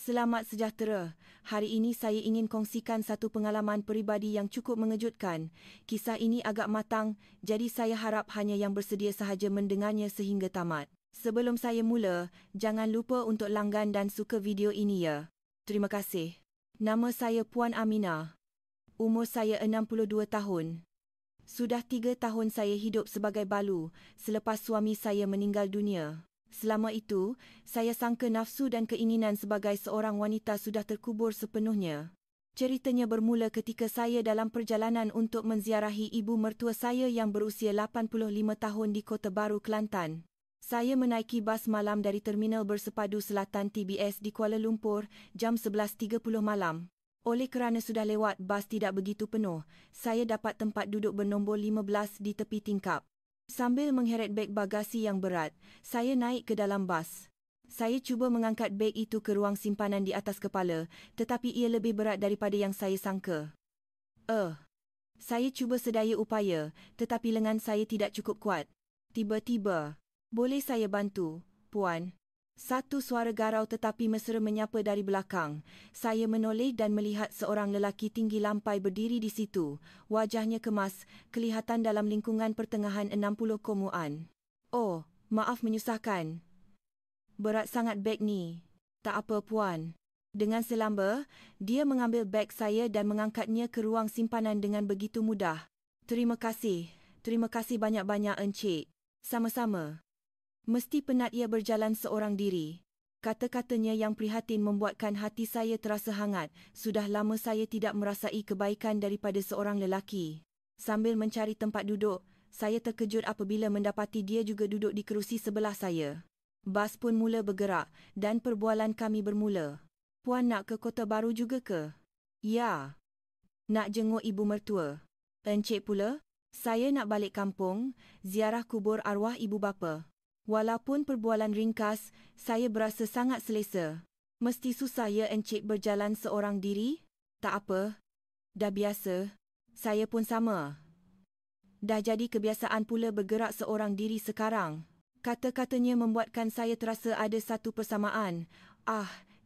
Selamat sejahtera. Hari ini saya ingin kongsikan satu pengalaman peribadi yang cukup mengejutkan. Kisah ini agak matang, jadi saya harap hanya yang bersedia sahaja mendengarnya sehingga tamat. Sebelum saya mula, jangan lupa untuk langgan dan suka video ini ya. Terima kasih. Nama saya Puan Aminah. Umur saya 62 tahun. Sudah 3 tahun saya hidup sebagai balu selepas suami saya meninggal dunia. Selama itu, saya sangka nafsu dan keinginan sebagai seorang wanita sudah terkubur sepenuhnya. Ceritanya bermula ketika saya dalam perjalanan untuk menziarahi ibu mertua saya yang berusia 85 tahun di Kota Baru, Kelantan. Saya menaiki bas malam dari Terminal Bersepadu Selatan TBS di Kuala Lumpur jam 11.30 malam. Oleh kerana sudah lewat bas tidak begitu penuh, saya dapat tempat duduk bernombor 15 di tepi tingkap. Sambil mengheret beg bagasi yang berat, saya naik ke dalam bas. Saya cuba mengangkat beg itu ke ruang simpanan di atas kepala, tetapi ia lebih berat daripada yang saya sangka. Saya cuba sedaya upaya, tetapi lengan saya tidak cukup kuat. Tiba-tiba, "Boleh saya bantu, Puan?" Satu suara garau tetapi mesra menyapa dari belakang. Saya menoleh dan melihat seorang lelaki tinggi lampai berdiri di situ. Wajahnya kemas, kelihatan dalam lingkungan pertengahan 60 komuan. "Oh, maaf menyusahkan. Berat sangat beg ni." "Tak apa, Puan." Dengan selamba, dia mengambil beg saya dan mengangkatnya ke ruang simpanan dengan begitu mudah. Terima kasih banyak-banyak, Encik." "Sama-sama. Mesti penat ia berjalan seorang diri." Kata-katanya yang prihatin membuatkan hati saya terasa hangat. Sudah lama saya tidak merasai kebaikan daripada seorang lelaki. Sambil mencari tempat duduk, saya terkejut apabila mendapati dia juga duduk di kerusi sebelah saya. Bas pun mula bergerak dan perbualan kami bermula. "Puan nak ke Kota Baru juga ke?" "Ya. Nak jenguk ibu mertua." "Encik pula?" "Saya nak balik kampung, ziarah kubur arwah ibu bapa." Walaupun perbualan ringkas, saya berasa sangat selesa. "Mesti susah ya Encik berjalan seorang diri?" "Tak apa. Dah biasa. Saya pun sama. Dah jadi kebiasaan pula bergerak seorang diri sekarang." Kata-katanya membuatkan saya terasa ada satu persamaan.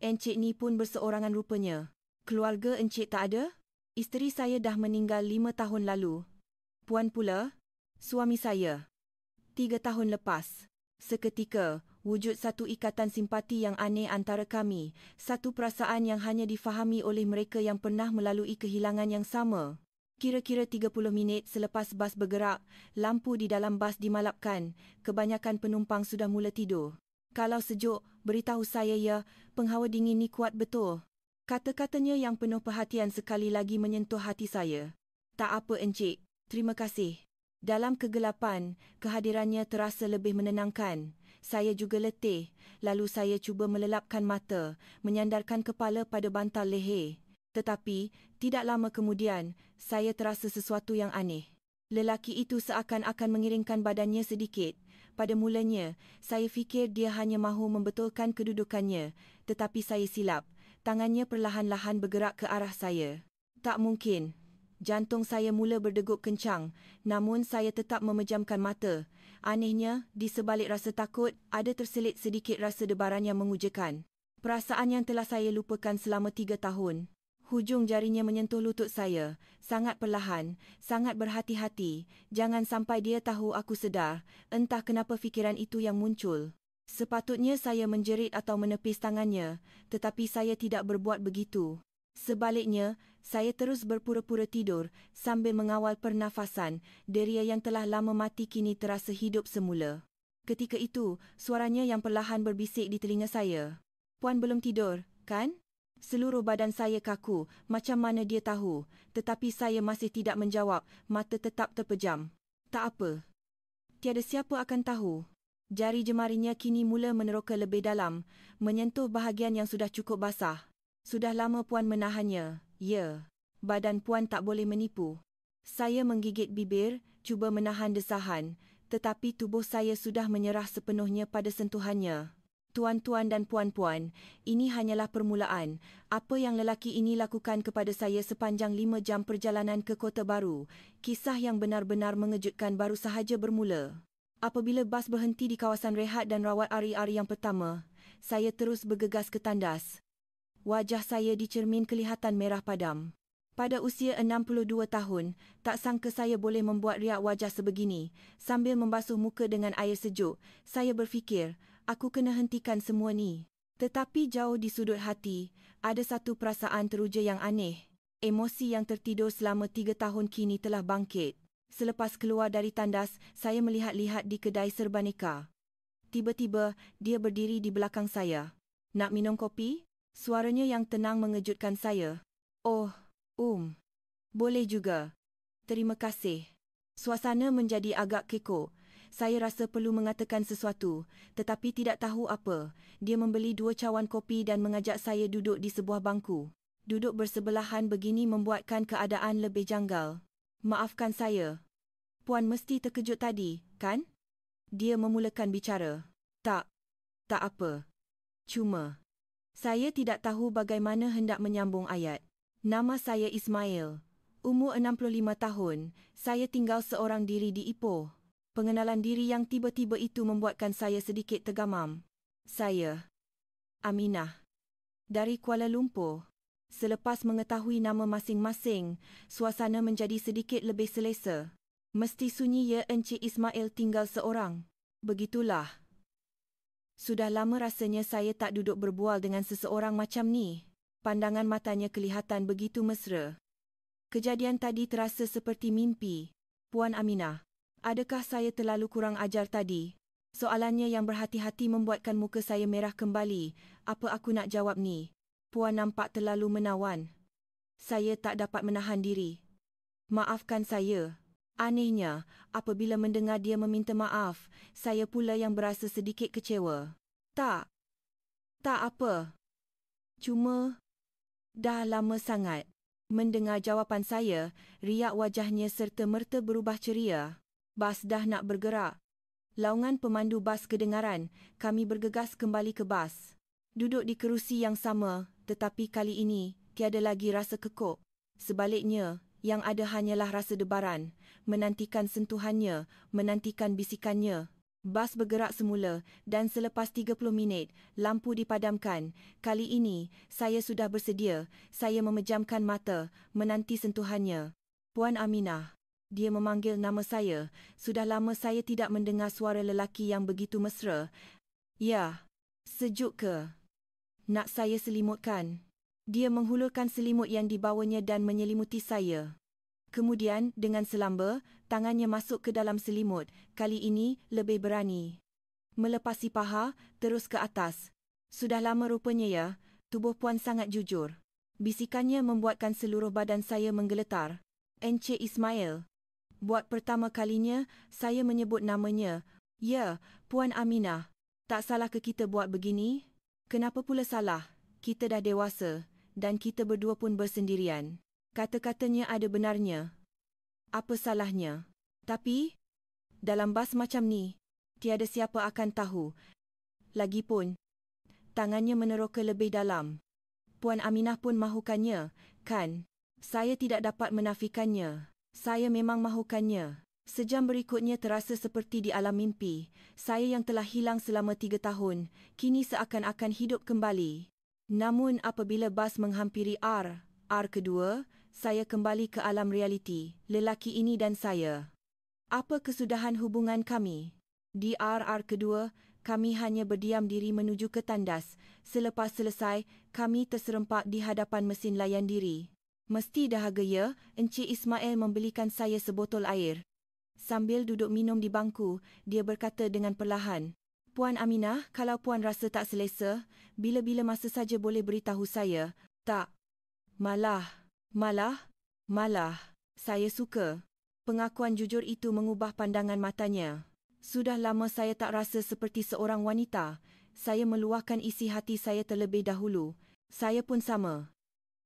Encik ni pun berseorangan rupanya. "Keluarga Encik tak ada?" "Isteri saya dah meninggal 5 tahun lalu." "Puan pula?" "Suami saya. 3 tahun lepas." Seketika, wujud satu ikatan simpati yang aneh antara kami, satu perasaan yang hanya difahami oleh mereka yang pernah melalui kehilangan yang sama. Kira-kira 30 minit selepas bas bergerak, lampu di dalam bas dimalapkan. Kebanyakan penumpang sudah mula tidur. "Kalau sejuk, beritahu saya ya, penghawa dingin ni kuat betul." Kata-katanya yang penuh perhatian sekali lagi menyentuh hati saya. "Tak apa Encik, terima kasih." Dalam kegelapan, kehadirannya terasa lebih menenangkan. Saya juga letih, lalu saya cuba melelapkan mata, menyandarkan kepala pada bantal leher. Tetapi, tidak lama kemudian, saya terasa sesuatu yang aneh. Lelaki itu seakan-akan mengiringkan badannya sedikit. Pada mulanya, saya fikir dia hanya mahu membetulkan kedudukannya, tetapi saya silap. Tangannya perlahan-lahan bergerak ke arah saya. Tak mungkin. Jantung saya mula berdegup kencang, namun saya tetap memejamkan mata. Anehnya, di sebalik rasa takut, ada terselit sedikit rasa debaran yang mengujakan. Perasaan yang telah saya lupakan selama 3 tahun. Hujung jarinya menyentuh lutut saya, sangat perlahan, sangat berhati-hati. Jangan sampai dia tahu aku sedar. Entah kenapa fikiran itu yang muncul. Sepatutnya saya menjerit atau menepis tangannya, tetapi saya tidak berbuat begitu. Sebaliknya, saya terus berpura-pura tidur sambil mengawal pernafasan. Deria yang telah lama mati kini terasa hidup semula. Ketika itu, suaranya yang perlahan berbisik di telinga saya. "Puan belum tidur, kan?" Seluruh badan saya kaku, macam mana dia tahu, tetapi saya masih tidak menjawab, mata tetap terpejam. "Tak apa. Tiada siapa akan tahu." Jari jemarinya kini mula meneroka lebih dalam, menyentuh bahagian yang sudah cukup basah. "Sudah lama Puan menahannya." "Ya. Badan Puan tak boleh menipu." Saya menggigit bibir, cuba menahan desahan, tetapi tubuh saya sudah menyerah sepenuhnya pada sentuhannya. "Tuan-tuan dan puan-puan, ini hanyalah permulaan. Apa yang lelaki ini lakukan kepada saya sepanjang 5 jam perjalanan ke Kota Baru. Kisah yang benar-benar mengejutkan baru sahaja bermula." Apabila bas berhenti di kawasan rehat dan rawat ari-ari yang pertama, saya terus bergegas ke tandas. Wajah saya di cermin kelihatan merah padam. Pada usia 62 tahun, tak sangka saya boleh membuat riak wajah sebegini. Sambil membasuh muka dengan air sejuk, saya berfikir, aku kena hentikan semua ni. Tetapi jauh di sudut hati, ada satu perasaan teruja yang aneh. Emosi yang tertidur selama 3 tahun kini telah bangkit. Selepas keluar dari tandas, saya melihat-lihat di kedai serbaneka. Tiba-tiba, dia berdiri di belakang saya. Nak minum kopi? Suaranya yang tenang mengejutkan saya. Oh, boleh juga. Terima kasih. Suasana menjadi agak kekok. Saya rasa perlu mengatakan sesuatu, tetapi tidak tahu apa. Dia membeli 2 cawan kopi dan mengajak saya duduk di sebuah bangku. Duduk bersebelahan begini membuatkan keadaan lebih janggal. Maafkan saya. Puan mesti terkejut tadi, kan? Dia memulakan bicara. Tak apa. Cuma, saya tidak tahu bagaimana hendak menyambung ayat. Nama saya Ismail. Umur 65 tahun. Saya tinggal seorang diri di Ipoh. Pengenalan diri yang tiba-tiba itu membuatkan saya sedikit tergamam. Saya, Aminah, dari Kuala Lumpur. Selepas mengetahui nama masing-masing, suasana menjadi sedikit lebih selesa. Mesti sunyi ya Encik Ismail tinggal seorang. Begitulah. Sudah lama rasanya saya tak duduk berbual dengan seseorang macam ni. Pandangan matanya kelihatan begitu mesra. Kejadian tadi terasa seperti mimpi. Puan Aminah, adakah saya terlalu kurang ajar tadi? Soalannya yang berhati-hati membuatkan muka saya merah kembali. Apa aku nak jawab ni? Puan nampak terlalu menawan. Saya tak dapat menahan diri. Maafkan saya. Anehnya, apabila mendengar dia meminta maaf, saya pula yang berasa sedikit kecewa. Tak apa. Cuma, dah lama sangat. Mendengar jawapan saya, riak wajahnya serta-merta berubah ceria. Bas dah nak bergerak. Laungan pemandu bas kedengaran, kami bergegas kembali ke bas. Duduk di kerusi yang sama, tetapi kali ini, tiada lagi rasa kekok. Sebaliknya, yang ada hanyalah rasa debaran, menantikan sentuhannya, menantikan bisikannya. Bas bergerak semula dan selepas 30 minit, lampu dipadamkan. Kali ini, saya sudah bersedia. Saya memejamkan mata, menanti sentuhannya. Puan Aminah. Dia memanggil nama saya. Sudah lama saya tidak mendengar suara lelaki yang begitu mesra. Ya, sejuk ke? Nak saya selimutkan? Dia menghulurkan selimut yang dibawanya dan menyelimuti saya. Kemudian, dengan selamba, tangannya masuk ke dalam selimut, kali ini lebih berani. Melepasi paha, terus ke atas. Sudah lama rupanya ya, tubuh puan sangat jujur. Bisikannya membuatkan seluruh badan saya menggeletar. Encik Ismail. Buat pertama kalinya, saya menyebut namanya. Ya, Puan Aminah. Tak salah ke kita buat begini? Kenapa pula salah? Kita dah dewasa, dan kita berdua pun bersendirian. Kata-katanya ada benarnya. Apa salahnya? Tapi, dalam bas macam ni, tiada siapa akan tahu. Lagipun, tangannya meneroka lebih dalam. Puan Aminah pun mahukannya, kan? Saya tidak dapat menafikannya. Saya memang mahukannya. Sejam berikutnya terasa seperti di alam mimpi. Saya yang telah hilang selama 3 tahun, kini seakan-akan hidup kembali. Namun apabila bas menghampiri R kedua, saya kembali ke alam realiti, lelaki ini dan saya. Apa kesudahan hubungan kami? Di R kedua, kami hanya berdiam diri menuju ke tandas. Selepas selesai, kami terserempak di hadapan mesin layan diri. Mesti dahaga ya, Encik Ismail membelikan saya sebotol air. Sambil duduk minum di bangku, dia berkata dengan perlahan, Puan Aminah, kalau puan rasa tak selesa, bila-bila masa saja boleh beritahu saya. Tak. Malah, saya suka. Pengakuan jujur itu mengubah pandangan matanya. Sudah lama saya tak rasa seperti seorang wanita. Saya meluahkan isi hati saya terlebih dahulu. Saya pun sama.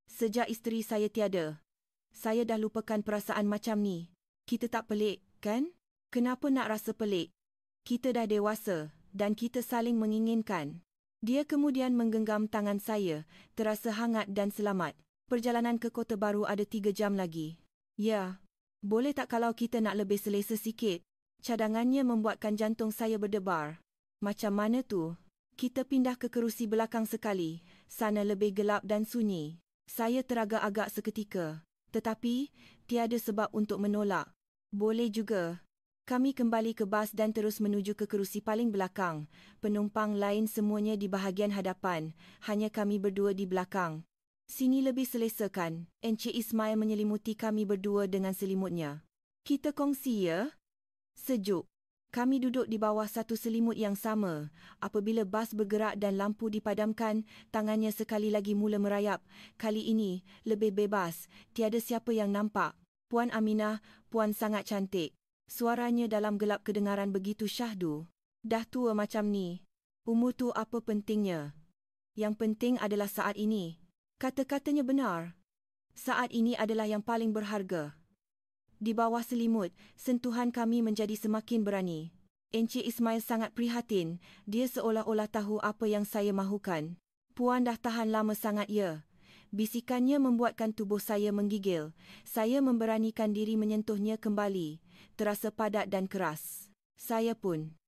Sejak isteri saya tiada, saya dah lupakan perasaan macam ni. Kita tak pelik, kan? Kenapa nak rasa pelik? Kita dah dewasa dan kita saling menginginkan. Dia kemudian menggenggam tangan saya, terasa hangat dan selamat. Perjalanan ke Kota Baru ada 3 jam lagi. Ya, boleh tak kalau kita nak lebih selesa sikit? Cadangannya membuatkan jantung saya berdebar. Macam mana tu? Kita pindah ke kerusi belakang sekali. sana lebih gelap dan sunyi. Saya teragak-agak seketika. Tetapi, tiada sebab untuk menolak. Boleh juga. Kami kembali ke bas dan terus menuju ke kerusi paling belakang. Penumpang lain semuanya di bahagian hadapan, hanya kami berdua di belakang. Sini lebih selesa kan? Encik Ismail menyelimuti kami berdua dengan selimutnya. Kita kongsi ya? Sejuk. Kami duduk di bawah satu selimut yang sama. Apabila bas bergerak dan lampu dipadamkan, tangannya sekali lagi mula merayap. Kali ini, lebih bebas. Tiada siapa yang nampak. Puan Aminah, puan sangat cantik. Suaranya dalam gelap kedengaran begitu syahdu. Dah tua macam ni. Umur tu apa pentingnya? Yang penting adalah saat ini. Kata-katanya benar. Saat ini adalah yang paling berharga. Di bawah selimut, sentuhan kami menjadi semakin berani. Encik Ismail sangat prihatin. Dia seolah-olah tahu apa yang saya mahukan. Puan dah tahan lama sangat ya. Bisikannya membuatkan tubuh saya menggigil. Saya memberanikan diri menyentuhnya kembali. Terasa padat dan keras. Saya pun.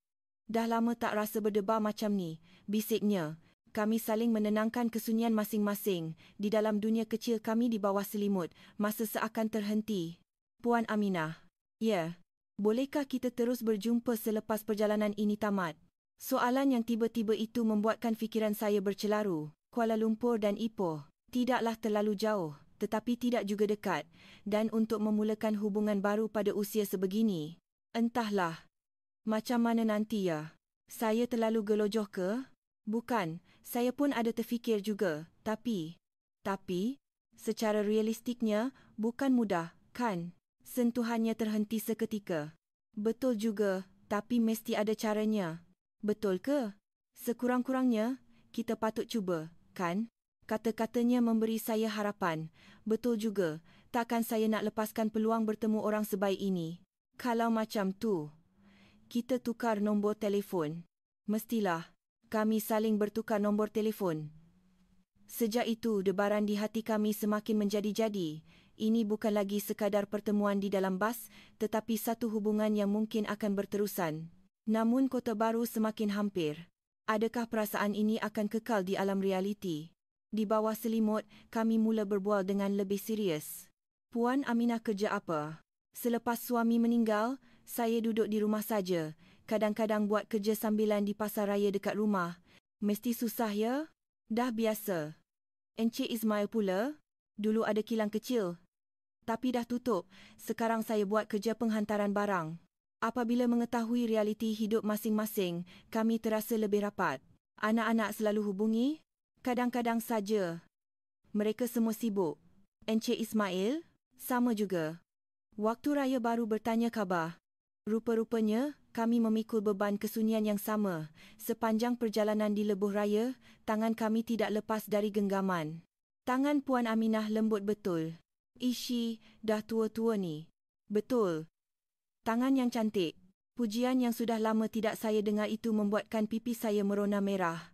Dah lama tak rasa berdebar macam ni, bisiknya. Kami saling menenangkan kesunyian masing-masing. Di dalam dunia kecil kami di bawah selimut, masa seakan terhenti. Puan Aminah. Ya. Bolehkah kita terus berjumpa selepas perjalanan ini tamat? Soalan yang tiba-tiba itu membuatkan fikiran saya bercelaru. Kuala Lumpur dan Ipoh. Tidaklah terlalu jauh, tetapi tidak juga dekat. Dan untuk memulakan hubungan baru pada usia sebegini. Entahlah. Macam mana nanti ya? Saya terlalu gelojoh ke? Bukan, saya pun ada terfikir juga. Tapi, secara realistiknya, bukan mudah, kan? Sentuhannya terhenti seketika. Betul juga, tapi mesti ada caranya. Betul ke? Sekurang-kurangnya, kita patut cuba, kan? Kata-katanya memberi saya harapan. Betul juga, takkan saya nak lepaskan peluang bertemu orang sebaik ini. Kalau macam tu, kita tukar nombor telefon. Mestilah, kami saling bertukar nombor telefon. Sejak itu, debaran di hati kami semakin menjadi-jadi. Ini bukan lagi sekadar pertemuan di dalam bas, tetapi satu hubungan yang mungkin akan berterusan. Namun Kota Baru semakin hampir. Adakah perasaan ini akan kekal di alam realiti? Di bawah selimut, kami mula berbual dengan lebih serius. Puan Aminah kerja apa? Selepas suami meninggal, saya duduk di rumah saja. Kadang-kadang buat kerja sambilan di pasar raya dekat rumah. Mesti susah ya? Dah biasa. Encik Ismail pula? Dulu ada kilang kecil. Tapi dah tutup. Sekarang saya buat kerja penghantaran barang. Apabila mengetahui realiti hidup masing-masing, kami terasa lebih rapat. Anak-anak selalu hubungi? Kadang-kadang saja. Mereka semua sibuk. Encik Ismail? Sama juga. Waktu raya baru bertanya khabar. Rupa-rupanya, kami memikul beban kesunyian yang sama. Sepanjang perjalanan di lebuh raya, tangan kami tidak lepas dari genggaman. Tangan Puan Aminah lembut betul. Ishi, dah tua-tua ni. Betul. Tangan yang cantik. Pujian yang sudah lama tidak saya dengar itu membuatkan pipi saya merona merah.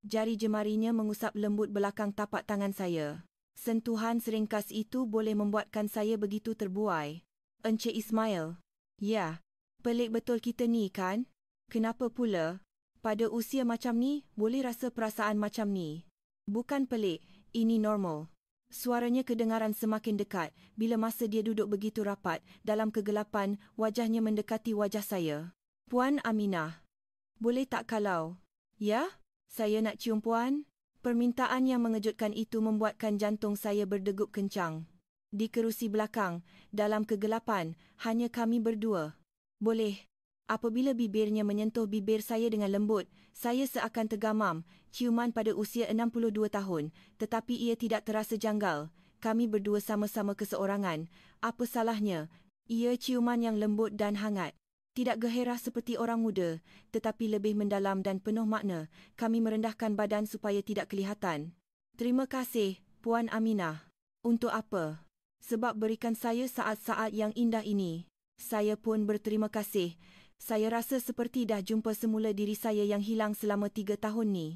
Jari jemarinya mengusap lembut belakang tapak tangan saya. Sentuhan seringkas itu boleh membuatkan saya begitu terbuai. Encik Ismail. Ya. Pelik betul kita ni kan? Kenapa pula? Pada usia macam ni, boleh rasa perasaan macam ni. Bukan pelik, ini normal. Suaranya kedengaran semakin dekat. Bila masa dia duduk begitu rapat, dalam kegelapan, wajahnya mendekati wajah saya. Puan Aminah. Boleh tak kalau? Ya? Saya nak cium puan? Permintaan yang mengejutkan itu membuatkan jantung saya berdegup kencang. Di kerusi belakang, dalam kegelapan, hanya kami berdua. Boleh. Apabila bibirnya menyentuh bibir saya dengan lembut, saya seakan tergamam. Ciuman pada usia 62 tahun, tetapi ia tidak terasa janggal. Kami berdua sama-sama keseorangan. Apa salahnya? Ia ciuman yang lembut dan hangat. Tidak geherah seperti orang muda, tetapi lebih mendalam dan penuh makna. Kami merendahkan badan supaya tidak kelihatan. Terima kasih, Puan Aminah. Untuk apa? Sebab berikan saya saat-saat yang indah ini. Saya pun berterima kasih. Saya rasa seperti dah jumpa semula diri saya yang hilang selama 3 tahun ni.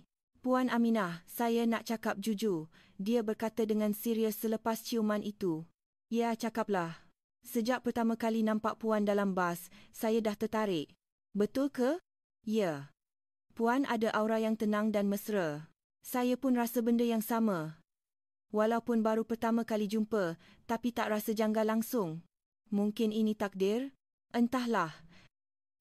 Puan Aminah, saya nak cakap jujur. Dia berkata dengan serius selepas ciuman itu. Ya, cakaplah. Sejak pertama kali nampak Puan dalam bas, saya dah tertarik. Betul ke? Ya. Puan ada aura yang tenang dan mesra. Saya pun rasa benda yang sama. Walaupun baru pertama kali jumpa, tapi tak rasa janggal langsung. Mungkin ini takdir? Entahlah.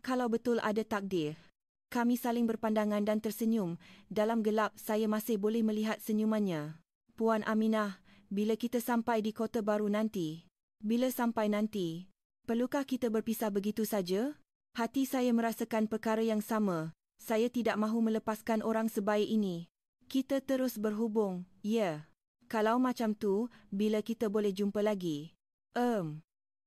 Kalau betul ada takdir. Kami saling berpandangan dan tersenyum. Dalam gelap, saya masih boleh melihat senyumannya. Puan Aminah, bila kita sampai di Kota Baru nanti? Bila sampai nanti? Perlukah kita berpisah begitu saja? Hati saya merasakan perkara yang sama. Saya tidak mahu melepaskan orang sebaik ini. Kita terus berhubung, ya. Kalau macam tu, bila kita boleh jumpa lagi?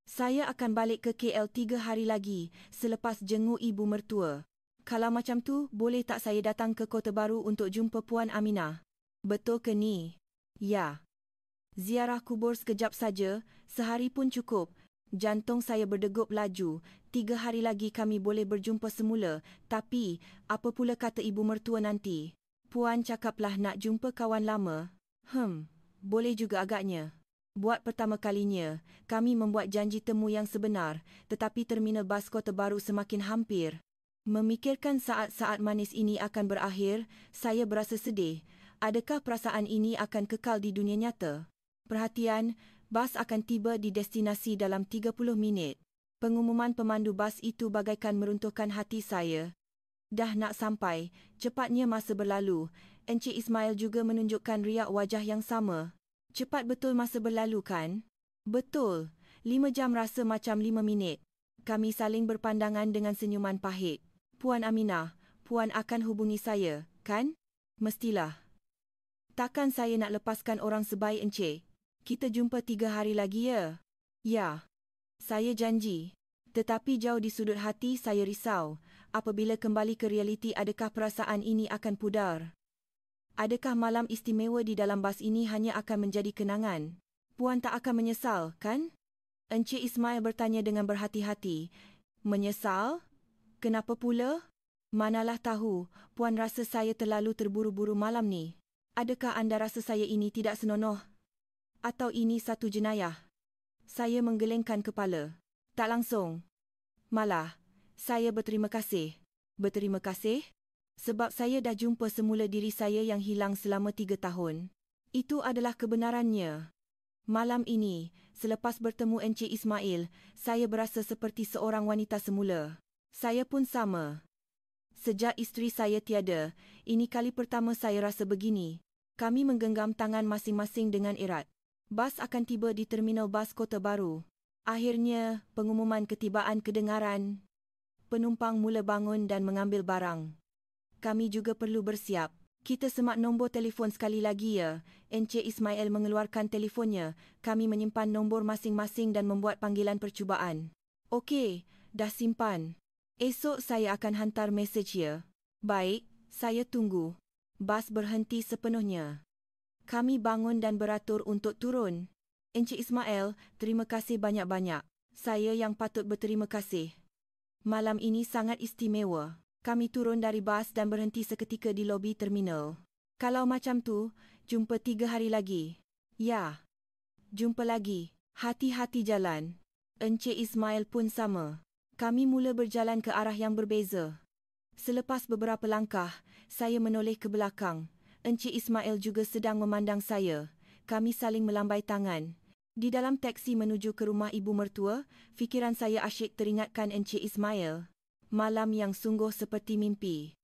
Saya akan balik ke KL 3 hari lagi selepas jenguk ibu mertua. Kalau macam tu, boleh tak saya datang ke Kota Baru untuk jumpa Puan Aminah? Betul ke ni? Ya. Ziarah kubur sekejap saja, sehari pun cukup. Jantung saya berdegup laju. 3 hari lagi kami boleh berjumpa semula. Tapi, apa pula kata ibu mertua nanti? Puan cakaplah nak jumpa kawan lama. Boleh juga agaknya. Buat pertama kalinya, kami membuat janji temu yang sebenar, tetapi terminal bas Kota Baru semakin hampir. Memikirkan saat-saat manis ini akan berakhir, saya berasa sedih. Adakah perasaan ini akan kekal di dunia nyata? Perhatian, bas akan tiba di destinasi dalam 30 minit. Pengumuman pemandu bas itu bagaikan meruntuhkan hati saya. Dah nak sampai, cepatnya masa berlalu. Encik Ismail juga menunjukkan riak wajah yang sama. Cepat betul masa berlalu kan? Betul. 5 jam rasa macam 5 minit. Kami saling berpandangan dengan senyuman pahit. Puan Aminah, Puan akan hubungi saya, kan? Mestilah. Takkan saya nak lepaskan orang sebaik Encik. Kita jumpa 3 hari lagi ya? Ya. Saya janji. Tetapi jauh di sudut hati saya risau. Apabila kembali ke realiti, adakah perasaan ini akan pudar? Adakah malam istimewa di dalam bas ini hanya akan menjadi kenangan? Puan tak akan menyesal, kan? Encik Ismail bertanya dengan berhati-hati. Menyesal? Kenapa pula? Manalah tahu, Puan rasa saya terlalu terburu-buru malam ni. Adakah anda rasa saya ini tidak senonoh? Atau ini satu jenayah? Saya menggelengkan kepala. Tak langsung. Malah, saya berterima kasih. Berterima kasih? Sebab saya dah jumpa semula diri saya yang hilang selama 3 tahun. Itu adalah kebenarannya. Malam ini, selepas bertemu Encik Ismail, saya berasa seperti seorang wanita semula. Saya pun sama. Sejak isteri saya tiada, ini kali pertama saya rasa begini. Kami menggenggam tangan masing-masing dengan erat. Bas akan tiba di terminal bas Kota Baru. Akhirnya, pengumuman ketibaan kedengaran. Penumpang mula bangun dan mengambil barang. Kami juga perlu bersiap. Kita semak nombor telefon sekali lagi ya. Encik Ismail mengeluarkan telefonnya. Kami menyimpan nombor masing-masing dan membuat panggilan percubaan. Okey, dah simpan. Esok saya akan hantar mesej ya. Baik, saya tunggu. Bas berhenti sepenuhnya. Kami bangun dan beratur untuk turun. Encik Ismail, terima kasih banyak-banyak. Saya yang patut berterima kasih. Malam ini sangat istimewa. Kami turun dari bas dan berhenti seketika di lobi terminal. Kalau macam tu, jumpa 3 hari lagi. Ya. Jumpa lagi. Hati-hati jalan. Encik Ismail pun sama. Kami mula berjalan ke arah yang berbeza. Selepas beberapa langkah, saya menoleh ke belakang. Encik Ismail juga sedang memandang saya. Kami saling melambai tangan. Di dalam teksi menuju ke rumah ibu mertua, fikiran saya asyik teringatkan Encik Ismail. Malam yang sungguh seperti mimpi.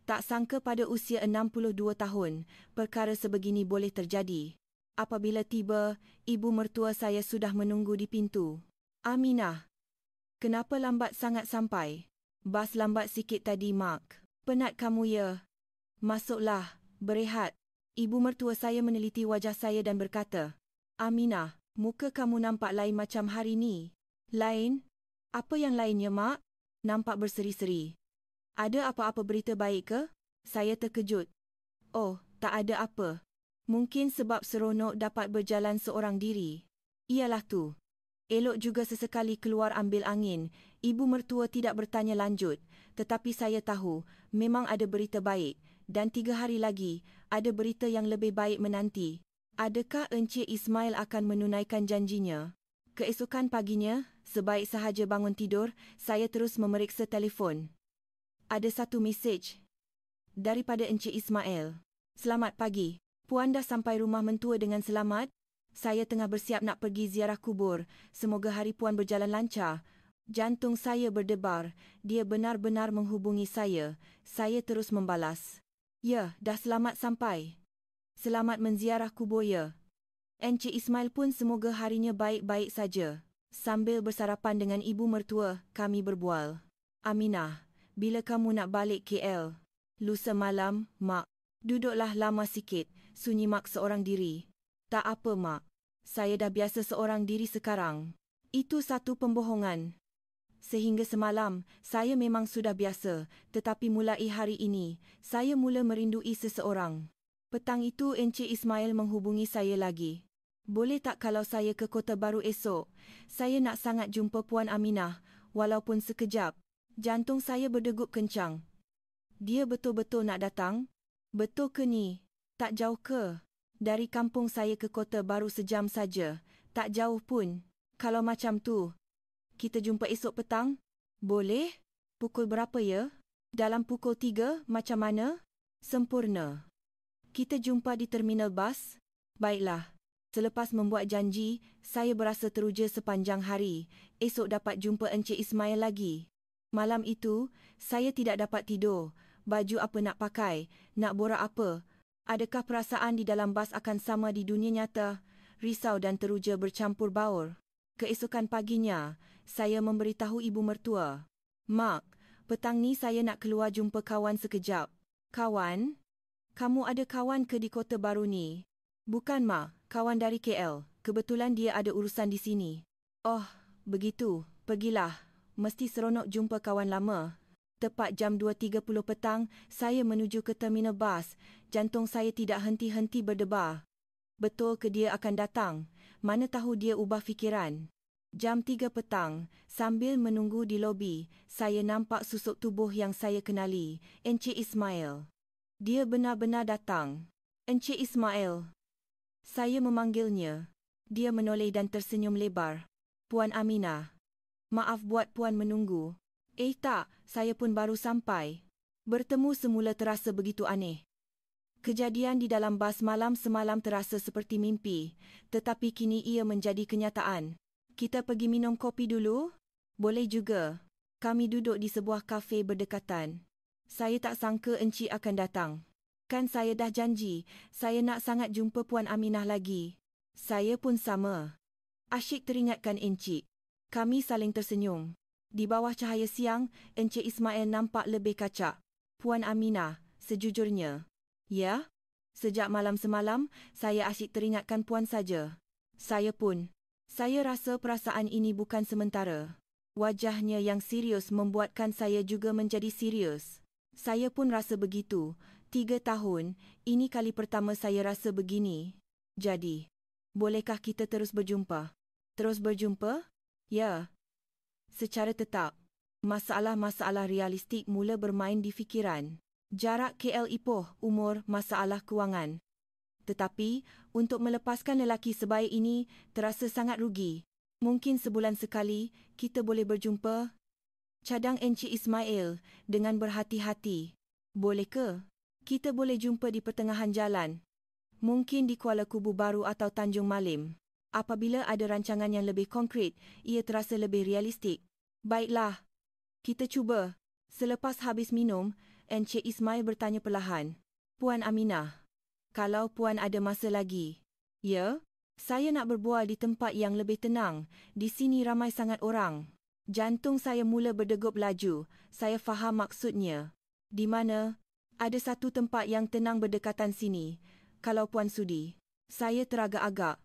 Tak sangka pada usia 62 tahun, perkara sebegini boleh terjadi. Apabila tiba, ibu mertua saya sudah menunggu di pintu. Aminah. Kenapa lambat sangat sampai? Bas lambat sikit tadi, Mak. Penat kamu ya? Masuklah, berehat. Ibu mertua saya meneliti wajah saya dan berkata, Aminah, muka kamu nampak lain macam hari ni. Lain? Apa yang lainnya, Mak? Nampak berseri-seri. Ada apa-apa berita baik ke? Saya terkejut. Oh, tak ada apa. Mungkin sebab seronok dapat berjalan seorang diri. Ialah tu. Elok juga sesekali keluar ambil angin. Ibu mertua tidak bertanya lanjut. Tetapi saya tahu, memang ada berita baik. Dan 3 hari lagi, ada berita yang lebih baik menanti. Adakah Encik Ismail akan menunaikan janjinya? Keesokan paginya, sebaik sahaja bangun tidur, saya terus memeriksa telefon. Ada satu mesej. Daripada Encik Ismail. Selamat pagi. Puan dah sampai rumah mentua dengan selamat? Saya tengah bersiap nak pergi ziarah kubur. Semoga hari puan berjalan lancar. Jantung saya berdebar. Dia benar-benar menghubungi saya. Saya terus membalas. Ya, dah selamat sampai. Selamat menziarah kubur ya. Encik Ismail pun semoga harinya baik-baik saja. Sambil bersarapan dengan ibu mertua, kami berbual. Aminah, bila kamu nak balik KL? Lusa malam, Mak. Duduklah lama sikit, sunyi Mak seorang diri. Tak apa, Mak. Saya dah biasa seorang diri sekarang. Itu satu pembohongan. Sehingga semalam, saya memang sudah biasa, tetapi mulai hari ini, saya mula merindui seseorang. Petang itu Encik Ismail menghubungi saya lagi. Boleh tak kalau saya ke Kota Baru esok? Saya nak sangat jumpa Puan Aminah, walaupun sekejap. Jantung saya berdegup kencang. Dia betul-betul nak datang? Betul ke ni? Tak jauh ke? Dari kampung saya ke Kota Baru sejam saja. Tak jauh pun. Kalau macam tu, kita jumpa esok petang? Boleh? Pukul berapa ya? Dalam pukul 3, macam mana? Sempurna. Kita jumpa di terminal bas? Baiklah. Selepas membuat janji, saya berasa teruja sepanjang hari. Esok dapat jumpa Encik Ismail lagi. Malam itu, saya tidak dapat tidur. Baju apa nak pakai? Nak borak apa? Adakah perasaan di dalam bas akan sama di dunia nyata? Risau dan teruja bercampur baur. Keesokan paginya, saya memberitahu ibu mertua. Mak, petang ni saya nak keluar jumpa kawan sekejap. Kawan? Kamu ada kawan ke di Kota Baru ni? Bukan, Mak. Kawan dari KL. Kebetulan dia ada urusan di sini. Oh, begitu. Pergilah. Mesti seronok jumpa kawan lama. Tepat jam 2.30 petang, saya menuju ke terminal bas. Jantung saya tidak henti-henti berdebar. Betul ke dia akan datang? Mana tahu dia ubah fikiran. Jam 3 petang, sambil menunggu di lobi, saya nampak susuk tubuh yang saya kenali, Encik Ismail. Dia benar-benar datang. Encik Ismail. Saya memanggilnya. Dia menoleh dan tersenyum lebar. Puan Aminah. Maaf buat Puan menunggu. Tak, saya pun baru sampai. Bertemu semula terasa begitu aneh. Kejadian di dalam bas malam semalam terasa seperti mimpi, tetapi kini ia menjadi kenyataan. Kita pergi minum kopi dulu? Boleh juga. Kami duduk di sebuah kafe berdekatan. Saya tak sangka Encik akan datang. Kan saya dah janji, saya nak sangat jumpa Puan Aminah lagi. Saya pun sama. Asyik teringatkan Encik. Kami saling tersenyum. Di bawah cahaya siang, Encik Ismail nampak lebih kacak. Puan Aminah, sejujurnya. Ya? Sejak malam semalam, saya asyik teringatkan Puan saja. Saya pun. Saya rasa perasaan ini bukan sementara. Wajahnya yang serius membuatkan saya juga menjadi serius. Saya pun rasa begitu. 3 tahun, ini kali pertama saya rasa begini. Jadi, bolehkah kita terus berjumpa? Terus berjumpa? Ya. Secara tetap. Masalah-masalah realistik mula bermain di fikiran. Jarak KL Ipoh, umur, masalah kewangan. Tetapi, untuk melepaskan lelaki sebaik ini, terasa sangat rugi. Mungkin sebulan sekali, kita boleh berjumpa? Cadang Encik Ismail, dengan berhati-hati. Boleh ke? Kita boleh jumpa di pertengahan jalan. Mungkin di Kuala Kubu Baru atau Tanjung Malim. Apabila ada rancangan yang lebih konkret, ia terasa lebih realistik. Baiklah. Kita cuba. Selepas habis minum, Encik Ismail bertanya perlahan. Puan Aminah, kalau Puan ada masa lagi. Ya? Saya nak berbual di tempat yang lebih tenang. Di sini ramai sangat orang. Jantung saya mula berdegup laju. Saya faham maksudnya. Di mana? Ada satu tempat yang tenang berdekatan sini. Kalau Puan sudi. Saya teragak-agak.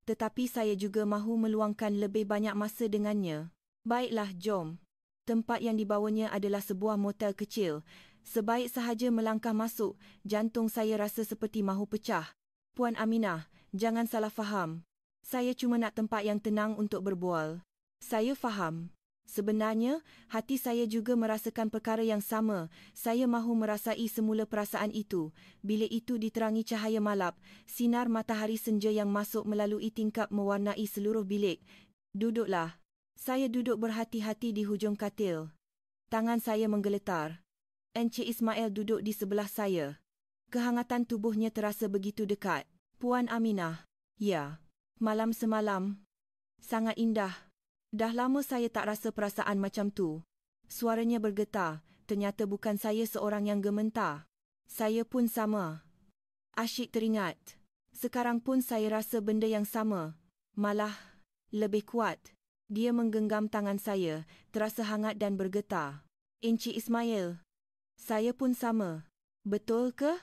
Tetapi saya juga mahu meluangkan lebih banyak masa dengannya. Baiklah, jom. Tempat yang dibawanya adalah sebuah motel kecil. Sebaik sahaja melangkah masuk, jantung saya rasa seperti mahu pecah. Puan Aminah, jangan salah faham. Saya cuma nak tempat yang tenang untuk berbual. Saya faham. Sebenarnya, hati saya juga merasakan perkara yang sama. Saya mahu merasai semula perasaan itu. Bilik itu diterangi cahaya malap, sinar matahari senja yang masuk melalui tingkap mewarnai seluruh bilik. Duduklah. Saya duduk berhati-hati di hujung katil. Tangan saya menggeletar. Encik Ismail duduk di sebelah saya. Kehangatan tubuhnya terasa begitu dekat. Puan Aminah. Ya. Malam semalam. Sangat indah. Dah lama saya tak rasa perasaan macam tu. Suaranya bergetar. Ternyata bukan saya seorang yang gementar. Saya pun sama. Asyik teringat. Sekarang pun saya rasa benda yang sama. Malah, lebih kuat. Dia menggenggam tangan saya, terasa hangat dan bergetar. Encik Ismail. Saya pun sama. Betul ke?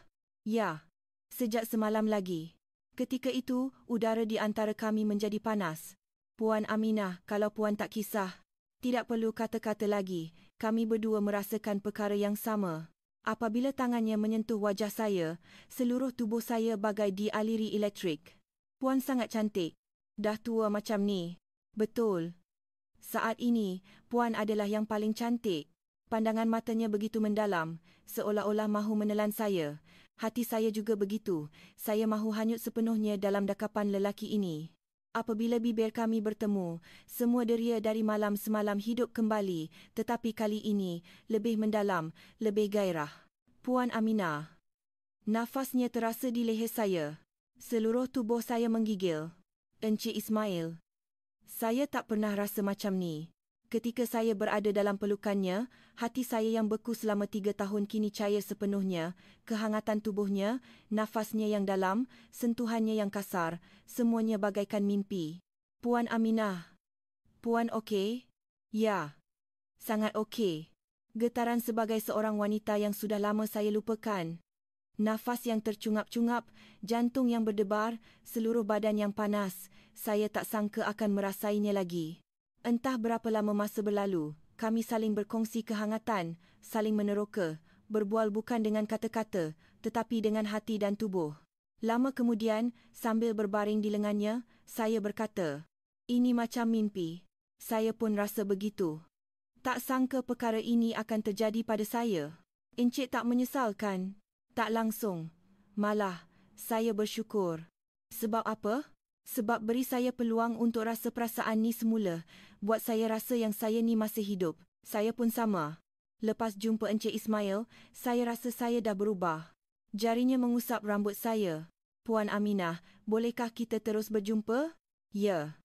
Ya. Sejak semalam lagi. Ketika itu, udara di antara kami menjadi panas. Puan Aminah, kalau puan tak kisah. Tidak perlu kata-kata lagi. Kami berdua merasakan perkara yang sama. Apabila tangannya menyentuh wajah saya, seluruh tubuh saya bagai dialiri elektrik. Puan sangat cantik. Dah tua macam ni. Betul. Saat ini, puan adalah yang paling cantik. Pandangan matanya begitu mendalam, seolah-olah mahu menelan saya. Hati saya juga begitu. Saya mahu hanyut sepenuhnya dalam dekapan lelaki ini. Apabila bibir kami bertemu, semua deria dari malam semalam hidup kembali, tetapi kali ini lebih mendalam, lebih gairah. Puan Aminah. Nafasnya terasa di leher saya. Seluruh tubuh saya menggigil. Encik Ismail. Saya tak pernah rasa macam ni. Ketika saya berada dalam pelukannya, hati saya yang beku selama 3 tahun kini cair sepenuhnya, kehangatan tubuhnya, nafasnya yang dalam, sentuhannya yang kasar, semuanya bagaikan mimpi. Puan Aminah. Puan okey? Ya. Sangat okey. Getaran sebagai seorang wanita yang sudah lama saya lupakan. Nafas yang tercungap-cungap, jantung yang berdebar, seluruh badan yang panas. Saya tak sangka akan merasainya lagi. Entah berapa lama masa berlalu, kami saling berkongsi kehangatan, saling meneroka, berbual bukan dengan kata-kata, tetapi dengan hati dan tubuh. Lama kemudian, sambil berbaring di lengannya, saya berkata, "Ini macam mimpi." Saya pun rasa begitu. Tak sangka perkara ini akan terjadi pada saya. Encik tak menyesal kan? Tak langsung. Malah, saya bersyukur. Sebab apa? Sebab beri saya peluang untuk rasa perasaan ni semula. Buat saya rasa yang saya ni masih hidup. Saya pun sama. Lepas jumpa Encik Ismail, saya rasa saya dah berubah. Jarinya mengusap rambut saya. Puan Aminah, bolehkah kita terus berjumpa? Ya.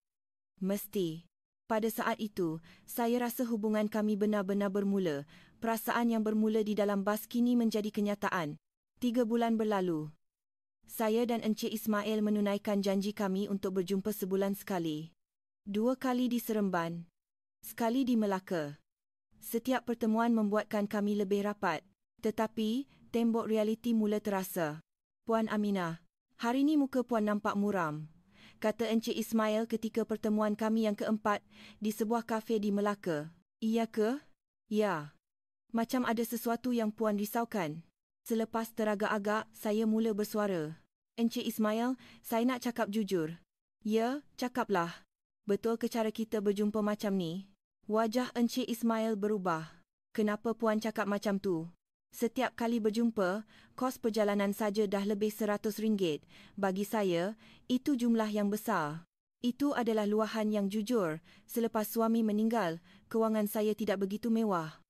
Mesti. Pada saat itu, saya rasa hubungan kami benar-benar bermula. Perasaan yang bermula di dalam bas kini menjadi kenyataan. 3 bulan berlalu. Saya dan Encik Ismail menunaikan janji kami untuk berjumpa sebulan sekali. 2 kali di Seremban. Sekali di Melaka. Setiap pertemuan membuatkan kami lebih rapat. Tetapi, tembok realiti mula terasa. Puan Aminah, hari ni muka puan nampak muram. Kata Encik Ismail ketika pertemuan kami yang keempat di sebuah kafe di Melaka. Iya ke? Ya. Macam ada sesuatu yang puan risaukan. Selepas teragak-agak, saya mula bersuara. Encik Ismail, saya nak cakap jujur. Ya, cakaplah. Betul ke cara kita berjumpa macam ni? Wajah Encik Ismail berubah. Kenapa puan cakap macam tu? Setiap kali berjumpa, kos perjalanan saja dah lebih RM100. Bagi saya, itu jumlah yang besar. Itu adalah luahan yang jujur. Selepas suami meninggal, kewangan saya tidak begitu mewah.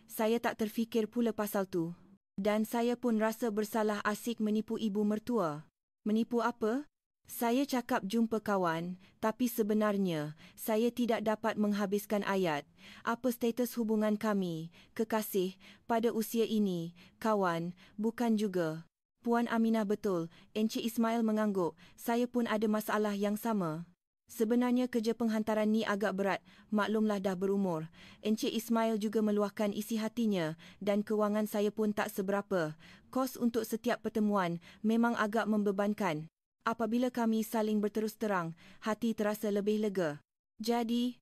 Saya tak terfikir pula pasal tu. Dan saya pun rasa bersalah asyik menipu ibu mertua. Menipu apa? Saya cakap jumpa kawan, tapi sebenarnya saya tidak dapat menghabiskan ayat. Apa status hubungan kami, kekasih, pada usia ini, kawan, bukan juga. Puan Aminah betul, Encik Ismail mengangguk, saya pun ada masalah yang sama. Sebenarnya kerja penghantaran ni agak berat, maklumlah dah berumur. Encik Ismail juga meluahkan isi hatinya dan kewangan saya pun tak seberapa. Kos untuk setiap pertemuan memang agak membebankan. Apabila kami saling berterus terang, hati terasa lebih lega. Jadi,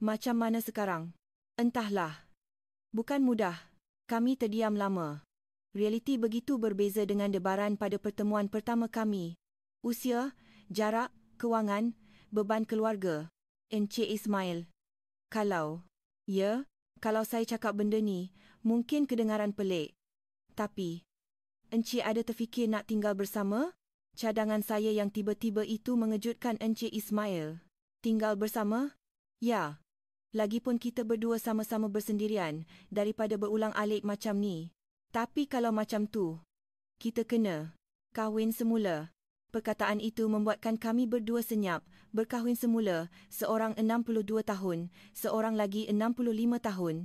macam mana sekarang? Entahlah. Bukan mudah. Kami terdiam lama. Realiti begitu berbeza dengan debaran pada pertemuan pertama kami. Usia, jarak, kewangan, beban keluarga. Encik Ismail. Kalau saya cakap benda ni, mungkin kedengaran pelik. Tapi, Encik ada terfikir nak tinggal bersama? Cadangan saya yang tiba-tiba itu mengejutkan Encik Ismail. Tinggal bersama? Ya. Lagipun kita berdua sama-sama bersendirian daripada berulang-alik macam ni. Tapi kalau macam tu, Kita kena kahwin semula. Perkataan itu membuatkan kami berdua senyap. Berkahwin semula, seorang 62 tahun, seorang lagi 65 tahun.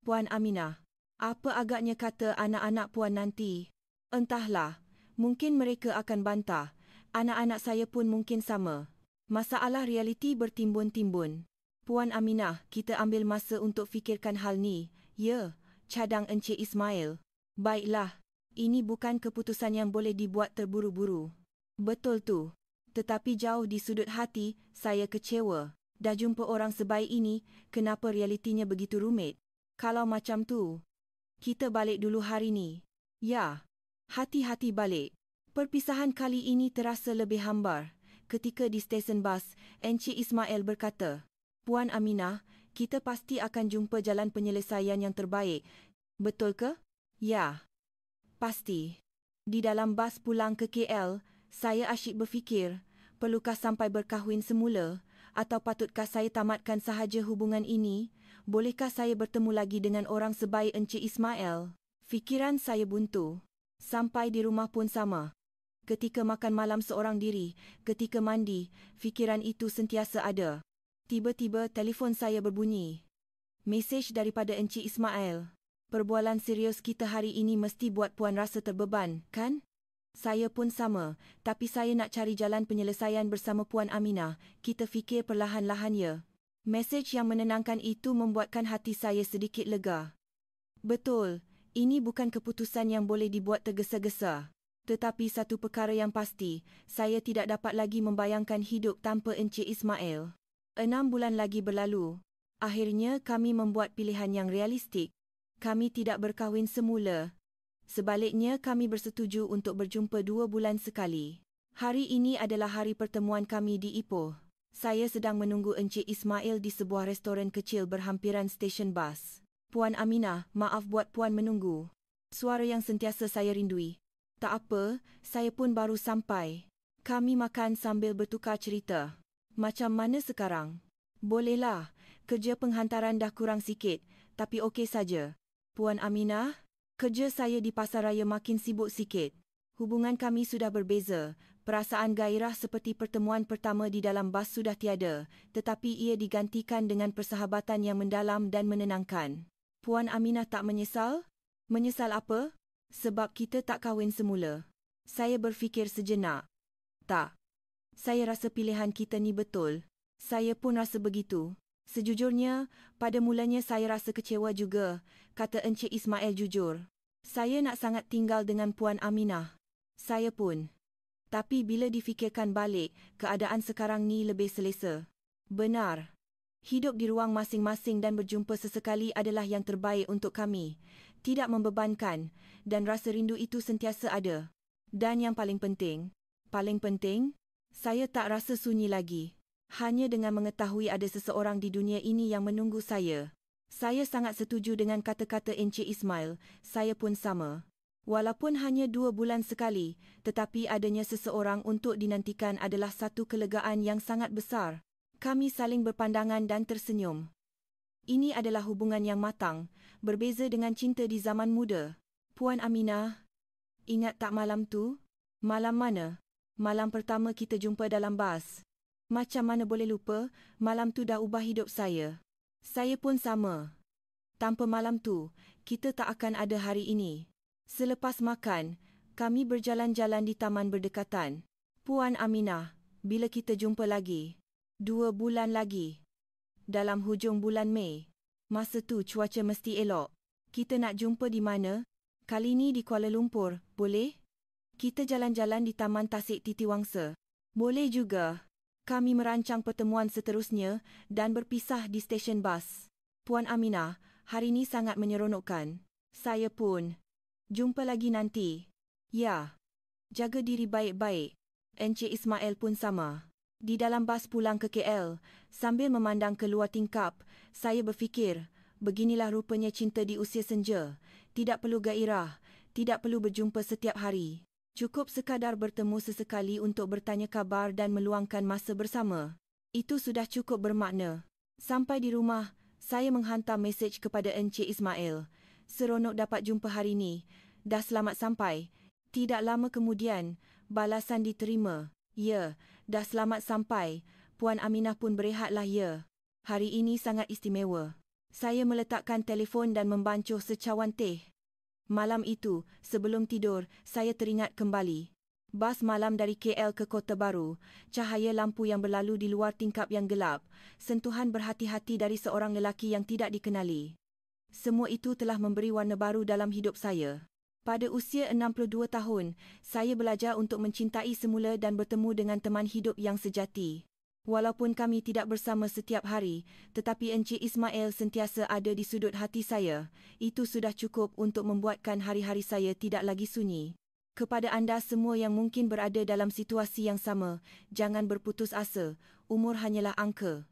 Puan Aminah, apa agaknya kata anak-anak puan nanti? Entahlah, mungkin mereka akan bantah. Anak-anak saya pun mungkin sama. Masalah realiti bertimbun-timbun. Puan Aminah, kita ambil masa untuk fikirkan hal ni. Ya, cadang Encik Ismail. Baiklah, ini bukan keputusan yang boleh dibuat terburu-buru. Betul tu. Tetapi jauh di sudut hati, saya kecewa. Dah jumpa orang sebaik ini, kenapa realitinya begitu rumit? Kalau macam tu, kita balik dulu hari ni. Ya, hati-hati balik. Perpisahan kali ini terasa lebih hambar. Ketika di stesen bas, Encik Ismail berkata, Puan Aminah, kita pasti akan jumpa jalan penyelesaian yang terbaik. Betul ke? Ya, pasti. Di dalam bas pulang ke KL, saya asyik berfikir, perlukah sampai berkahwin semula? Atau patutkah saya tamatkan sahaja hubungan ini? Bolehkah saya bertemu lagi dengan orang sebaik Encik Ismail? Fikiran saya buntu. Sampai di rumah pun sama. Ketika makan malam seorang diri, ketika mandi, fikiran itu sentiasa ada. Tiba-tiba telefon saya berbunyi. Mesej daripada Encik Ismail. Perbualan serius kita hari ini mesti buat puan rasa terbeban, kan? Saya pun sama, tapi saya nak cari jalan penyelesaian bersama Puan Aminah. Kita fikir perlahan-lahan ya. Mesej yang menenangkan itu membuatkan hati saya sedikit lega. Betul, ini bukan keputusan yang boleh dibuat tergesa-gesa. Tetapi satu perkara yang pasti, saya tidak dapat lagi membayangkan hidup tanpa Encik Ismail. 6 bulan lagi berlalu. Akhirnya kami membuat pilihan yang realistik. Kami tidak berkahwin semula. Sebaliknya, kami bersetuju untuk berjumpa 2 bulan sekali. Hari ini adalah hari pertemuan kami di Ipoh. Saya sedang menunggu Encik Ismail di sebuah restoran kecil berhampiran stesen bas. Puan Aminah, maaf buat puan menunggu. Suara yang sentiasa saya rindui. Tak apa, saya pun baru sampai. Kami makan sambil bertukar cerita. Macam mana sekarang? Bolehlah, kerja penghantaran dah kurang sikit, tapi okey saja. Puan Aminah, kerja saya di pasaraya makin sibuk sikit. Hubungan kami sudah berbeza. Perasaan gairah seperti pertemuan pertama di dalam bas sudah tiada, tetapi ia digantikan dengan persahabatan yang mendalam dan menenangkan. Puan Aminah tak menyesal? Menyesal apa? Sebab kita tak kahwin semula. Saya berfikir sejenak. Tak. Saya rasa pilihan kita ni betul. Saya pun rasa begitu. Sejujurnya, pada mulanya saya rasa kecewa juga, kata Encik Ismail jujur. Saya nak sangat tinggal dengan Puan Aminah. Saya pun. Tapi bila difikirkan balik, keadaan sekarang ni lebih selesa. Benar. Hidup di ruang masing-masing dan berjumpa sesekali adalah yang terbaik untuk kami. Tidak membebankan, dan rasa rindu itu sentiasa ada. Dan yang paling penting, saya tak rasa sunyi lagi. Hanya dengan mengetahui ada seseorang di dunia ini yang menunggu saya. Saya sangat setuju dengan kata-kata Encik Ismail, saya pun sama. Walaupun hanya 2 bulan sekali, tetapi adanya seseorang untuk dinantikan adalah satu kelegaan yang sangat besar. Kami saling berpandangan dan tersenyum. Ini adalah hubungan yang matang, berbeza dengan cinta di zaman muda. Puan Aminah, ingat tak malam tu? Malam mana? Malam pertama kita jumpa dalam bas. Macam mana boleh lupa, malam tu dah ubah hidup saya. Saya pun sama. Tanpa malam tu, kita tak akan ada hari ini. Selepas makan, kami berjalan-jalan di taman berdekatan. Puan Aminah, bila kita jumpa lagi? 2 bulan lagi. Dalam hujung bulan Mei. Masa tu cuaca mesti elok. Kita nak jumpa di mana? Kali ni di Kuala Lumpur, boleh? Kita jalan-jalan di Taman Tasik Titiwangsa. Boleh juga. Kami merancang pertemuan seterusnya dan berpisah di stesen bas. Puan Aminah, hari ini sangat menyeronokkan. Saya pun. Jumpa lagi nanti. Ya. Jaga diri baik-baik. Encik Ismail pun sama. Di dalam bas pulang ke KL, sambil memandang keluar tingkap, saya berfikir, beginilah rupanya cinta di usia senja. Tidak perlu gairah, tidak perlu berjumpa setiap hari. Cukup sekadar bertemu sesekali untuk bertanya kabar dan meluangkan masa bersama. Itu sudah cukup bermakna. Sampai di rumah, saya menghantar mesej kepada Encik Ismail. Seronok dapat jumpa hari ini. Dah selamat sampai. Tidak lama kemudian, balasan diterima. Ya, dah selamat sampai. Puan Aminah pun berehatlah ya. Hari ini sangat istimewa. Saya meletakkan telefon dan membancuh secawan teh. Malam itu, sebelum tidur, saya teringat kembali. Bas malam dari KL ke Kota Baru, cahaya lampu yang berlalu di luar tingkap yang gelap, sentuhan berhati-hati dari seorang lelaki yang tidak dikenali. Semua itu telah memberi warna baru dalam hidup saya. Pada usia 62 tahun, saya belajar untuk mencintai semula dan bertemu dengan teman hidup yang sejati. Walaupun kami tidak bersama setiap hari, tetapi Encik Ismail sentiasa ada di sudut hati saya. Itu sudah cukup untuk membuatkan hari-hari saya tidak lagi sunyi. Kepada anda semua yang mungkin berada dalam situasi yang sama, jangan berputus asa. Umur hanyalah angka.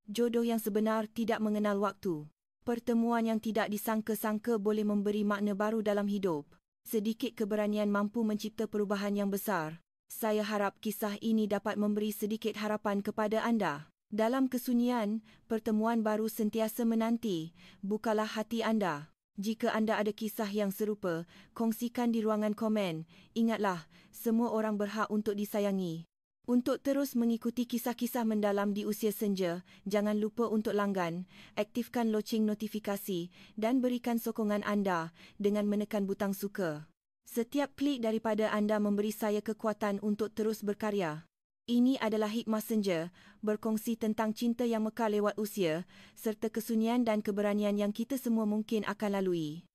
Jodoh yang sebenar tidak mengenal waktu. Pertemuan yang tidak disangka-sangka boleh memberi makna baru dalam hidup. Sedikit keberanian mampu mencipta perubahan yang besar. Saya harap kisah ini dapat memberi sedikit harapan kepada anda. Dalam kesunyian, pertemuan baru sentiasa menanti. Bukalah hati anda. Jika anda ada kisah yang serupa, kongsikan di ruangan komen. Ingatlah, semua orang berhak untuk disayangi. Untuk terus mengikuti kisah-kisah mendalam di usia senja, jangan lupa untuk langgan, aktifkan loceng notifikasi dan berikan sokongan anda dengan menekan butang suka. Setiap klik daripada anda memberi saya kekuatan untuk terus berkarya. Ini adalah Hikmah Senja, berkongsi tentang cinta yang mekar lewat usia, serta kesunyian dan keberanian yang kita semua mungkin akan lalui.